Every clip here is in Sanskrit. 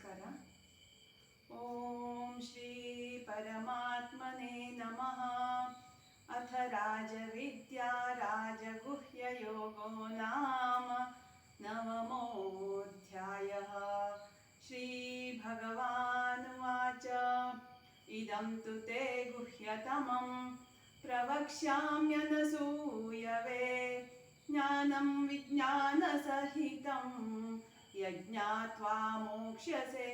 ನಮಸ್ಕಾರ. ಓಂ ಶ್ರೀ ಪರಮಾತ್ಮನೇ ನಮಃ. ಅಥ ರಾಜವಿದ್ಯಾ ರಾಜಗುಹ್ಯಯೋಗೋ ನಾಮ ನವಮೋऽಧ್ಯಾಯಃ. ಶ್ರೀಭಗವಾನುವಾಚ ಇದಂ ತು ತೇ ಗುಹ್ಯತಮಂ ಪ್ರವಕ್ಷ್ಯಾಮ್ಯನಸೂಯವೆ ಜ್ಞಾನಂ ವಿಜ್ಞಾನಸಹಿತಂ ಯಜ್ಞಾತ್ವಾ ಮೋಕ್ಷ್ಯಸೆ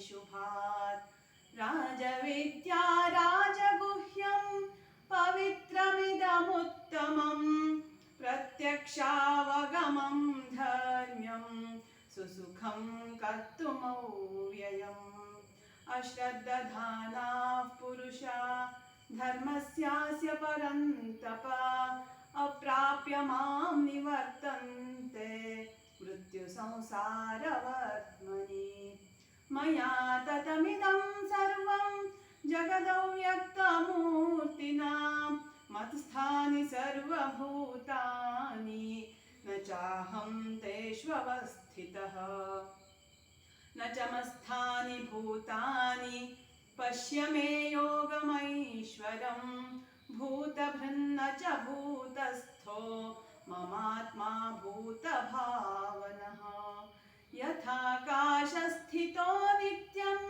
ಶುಭಾತ್. ರಾಜವಿದ್ಯಾ ರಾಜಗುಹ್ಯಂ ಪವಿತ್ರಮಿದಮುತ್ತಮಂ ಪ್ರತ್ಯಕ್ಷಾವಗಮಂ ಧರ್ಮ್ಯಂ ಸುಸುಖಂ ಕರ್ತುಮವ್ಯಯಂ. ಅಶ್ರದ್ಧಾನಾಃ ಪುರುಷಾ ಧರ್ಮಸ್ಯಾಸ್ಯ ಪರಂತಪ ಅಪ್ರಾಪ್ಯ ಮಾಂ ನಿವರ್ತನ್ತೆ ಮೃತ್ಯು ಸಂಸಾರವರ್ತ್ಮನಿ. ಮಯಾ ತತಮಿದಂ ಸರ್ವಂ ಜಗದವ್ಯಕ್ತಮೂರ್ತಿನಾ ಮತ್ಸ್ಥಾನಿ ಸರ್ವಭೂತಾನಿ ನ ಚಾಹಂ ತೇಷ್ವवस्थितಃ ನ ಚ ಮತ್ಸ್ಥಾನಿ ಭೂತಾನಿ ಪಶ್ಯ ಮೇ ಯೋಗಮೈಶ್ವರಂ. ಭೂತಭೃನ್ನ ಚ ಭೂತಸ್ಥೋ ಮಮಾತ್ಮಾ ಭೂತಭಾವನಃ. ಯಥಾಕಾಶಸ್ಥಿತೋ ನಿತ್ಯಂ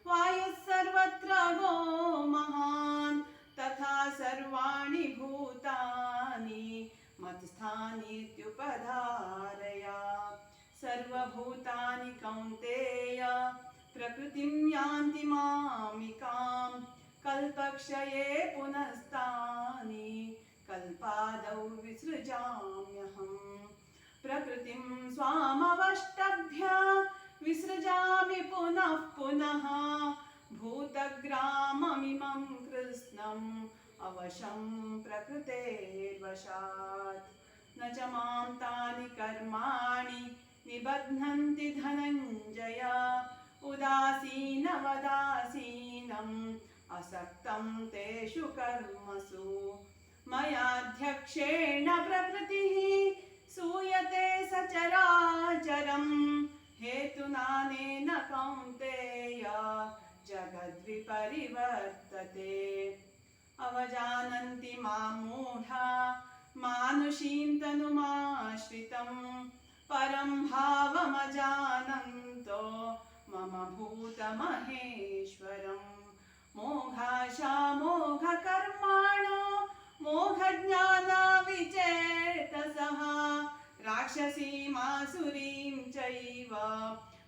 ವಾಯುಃ ಸರ್ವತ್ರ ಗೋ ಮಹಾನ್ ತಥಾ ಸರ್ವಾಣಿ ಭೂತಾನಿ ಮತ್ಸ್ಥಾನೀತ್ಯುಪಧಾರಯ. ಸರ್ವಭೂತಾನಿ ಕೌಂತೆಯ ಪ್ರಕೃತಿಂ ಯಾಂತಿ ಮಾಮಿಕಾಂ ಕಲ್ಪಕ್ಷಯೇ ಪುನಸ್ತಾನಿ ಕಲ್ಪಾದೌ ವಿಸೃಜಾಮ್ಯಹಂ. ಪ್ರಕೃತಿಂ ಸ್ವಾಮವಷ್ಟಭ್ಯ ವಿಸೃಜಾಮಿ ಪುನಃ ಪುನಃ ಭೂತಗ್ರಾಮಮಿಮಂ ಕೃತ್ಸ್ನಂ ಅವಶಂ ಪ್ರಕೃತೇರ್ವಶಾತ್. ನ ಚ ಮಾಂ ತಾನಿ ಕರ್ಮಾಣಿ ನಿಬಧ್ನಂತಿ ಧನಂಜಯ. ಉದಾಸೀನವದಾಸೀನಂ ಅಸಕ್ತಂ ತೇಷು ಕರ್ಮಸು. ಮಯಾಧ್ಯಕ್ಷೇಣ ಪ್ರಕೃತಿಃ सूयते सचराचरं हेतुनानेन कौन्तेय जगद्विपरिवर्तते. अवजानन्ति मां मूढा मानुषीं तनुमाश्रितं परं भावमजानन्तो मम भूतमहेश्वरं. मोघाशा मोघकर्माणो मोघज्ञानाविचेतसः राक्षसीमासुरीं चैव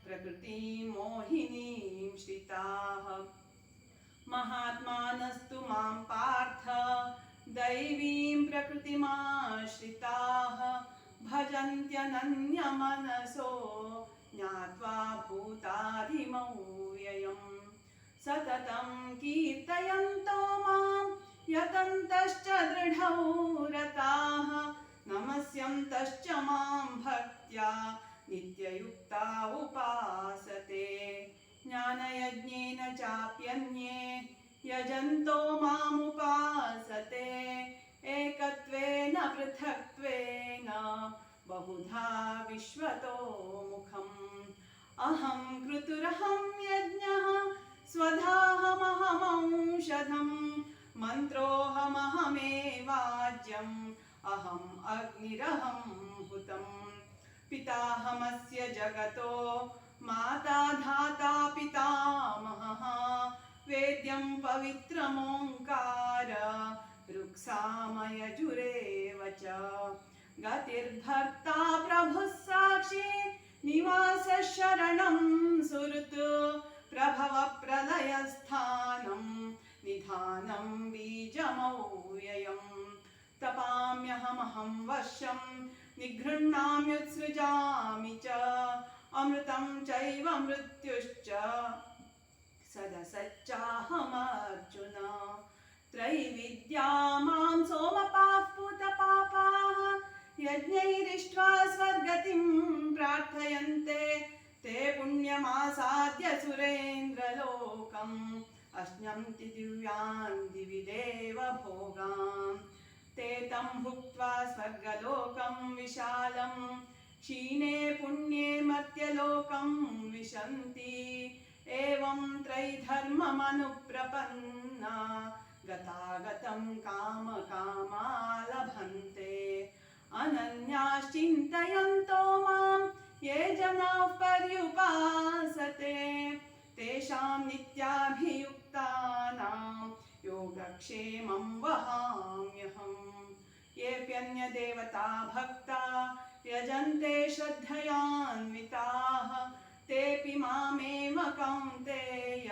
प्रकृतिं मोहिनीं श्रिताः. महात्मानस्तु मां पार्थ दैवीं प्रकृतिमाश्रिताः भजन्त्यनन्यमनसो ज्ञात्वा भूतादिमव्ययम्. सततं कीर्तयन्तो मां यतन्तश्च दृढौ रताः नमस्यन्तश्च मां भक्त्या नित्ययुक्ता उपासते. ज्ञानयज्ञेन चाप्यन्ये यजन्तो मामुपासते एकत्वेन पृथक्त्वेन बहुधा विश्वतो मुखम्. अहं क्रतुरहं यज्ञः स्वधाहमहमौषधम् मन्त्रोऽहमहमेवाज्यम् अहम् अग्निरहं हुतम्. पिताहमस्य जगतो माता धाता पितामहः वेद्यं पवित्रमोङ्कार ऋक्सामयजुरेव च. गतिर्भर्ता प्रभुः साक्षी निवासः शरणं सुहृत् प्रभव प्रलयस्थानं निधानं बीजमव्ययम्. तपाम्यहमहं वश्यं निगृह्णाम्युत्सृजामि च अमृतं चैव मृत्युश्च सदसच्चाहमर्जुन. त्रैविद्या मां सोमपाः पूतपापाः यज्ञैरिष्ट्वा स्वर्गतिं प्रार्थयन्ते ते पुण्यमासाद्य सुरेन्द्रलोकम् अश्नन्ति दिव्यान् दिवि देव भोगान्. ते तं भुक्त्वा स्वर्गलोकं विशालं क्षीणे पुण्ये मर्त्यलोकं विश विशन्ति एवं त्रैधर्ममनुप्रपन्ना गतागतं कामकामा लभन्ते अनन्याश्चिन्तयन्तो मां ये जनाः पर्युपासते तेषां नित्याभियुक्तानां योगक्षेमं वहाम्यहम् येऽप्यन्यदेवता भक्ता यजन्ते श्रद्धयान्विताः तेऽपि मामेव कौन्तेय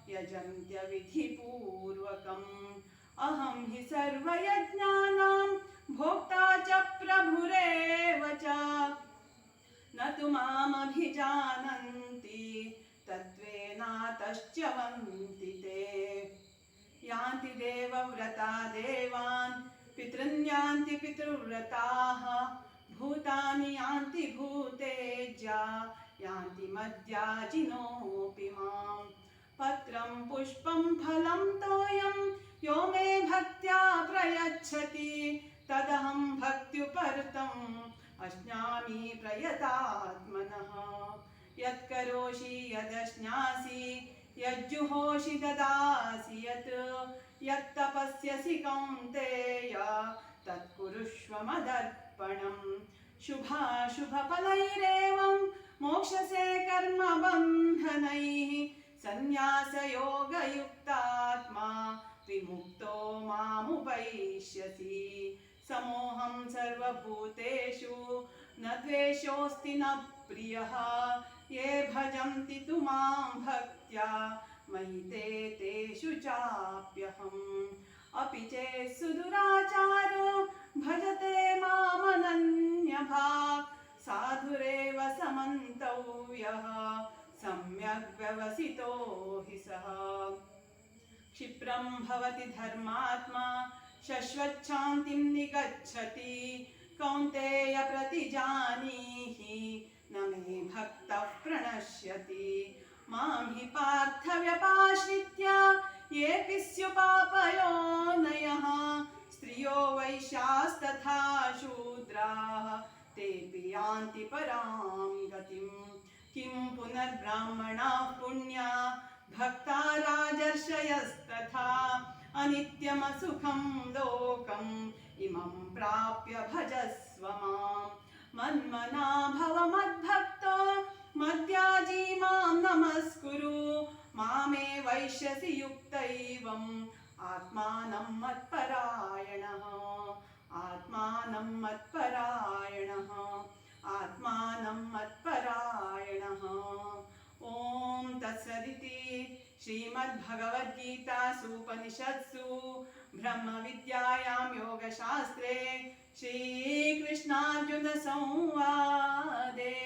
यजन्त्यविधिपूर्वकम् अहं हि सर्वयज्ञानां भोक्ता च प्रभुरेव च न तु मामभिजानन्ति तत्त्वेनातश्च्यवन्ति ते यान्ति देवव्रता देवान् पितॄन् पितृव्रताः भूतानि यान्ति भूतेज्या यान्ति मद्याजिनोऽपि माम् पत्रं पुष्पं फलं तोयं यो मे भक्त्या प्रयच्छति तदहं भक्त्युपर्तम् अश्नामि प्रयतात्मनः यत्करोषि यदश्नासि यज्जुहोषि ददासि यत्तपस्यसि कौन्तेय तत्कुरुष्व मदर्पणम् शुभाशुभफलैरेवं मोक्षसे कर्मबन्धनैः सन्न्यासयोगयुक्तात्मा विमुक्तो मामुपैष्यसि समोऽहं सर्वभूतेषु न द्वेषोऽस्ति न प्रियः ये भजन्ति तु मां भक्त्या मयि तेषु चाप्यहम् अपि चेत् सुदुराचारो भजते मामनन्यभाक् साधुरेव समन्तव्यः सम्यग् व्यवसितो हि सः क्षिप्रं भवति धर्मात्मा शश्वच्छान्तिं निगच्छति कौन्तेय प्रतिजानीहि न मे भक्तः प्रणश्यति मां हि पार्थ व्यपाश्रित्य येऽपि स्युपापयोनयः स्त्रियो वैश्यास्तथा शूद्राः तेऽपि यान्ति परां गतिम् किं पुनर्ब्राह्मणाः पुण्या भक्ता राजर्षयस्तथा अनित्यमसुखं लोकम् इमं प्राप्य भजस्व माम् मन्मना भव मद्भक्तो मद्याजी मां नमस्कुरु मामे वैश्यसि युक्तैवम् आत्मानं मत्परायणः आत्मानं मत्परायणः आत्मानं मत्परायणः ॐ तत्सदिति श्रीमद्भगवद्गीतासूपनिषत्सु ब्रह्मविद्यायां योगशास्त्रे श्रीकृष्णार्जुनसंवादे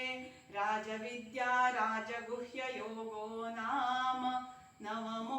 राजविद्या राजगुह्ययोगो नाम नवमो